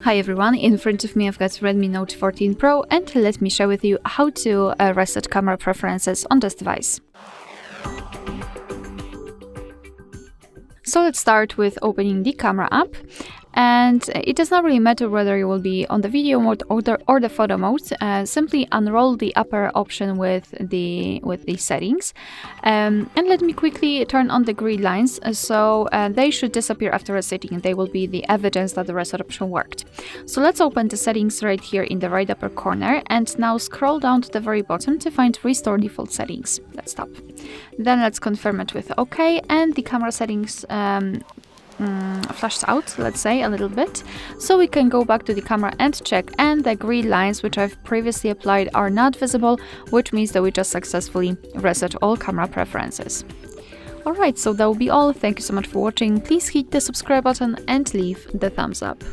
Hi everyone, in front of me I've got Redmi Note 14 Pro, and let me share with you how to reset camera preferences on this device. So let's start with opening the camera app, and it does not really matter whether you will be on the video mode or the photo mode. Simply unroll the upper option with the settings, and let me quickly turn on the grid lines, so they should disappear after resetting, and they will be the evidence that the reset option worked. So let's open the settings right here in the right upper corner, and now scroll down to the very bottom to find Restore Default Settings. Let's stop. Then let's confirm it with OK, and the camera settings flashed out, let's say, a little bit, so we can go back to the camera and check, and the grid lines which I've previously applied are not visible, which means that we just successfully reset all camera preferences. Alright, so that will be all. Thank you so much for watching. Please hit the subscribe button and leave the thumbs up.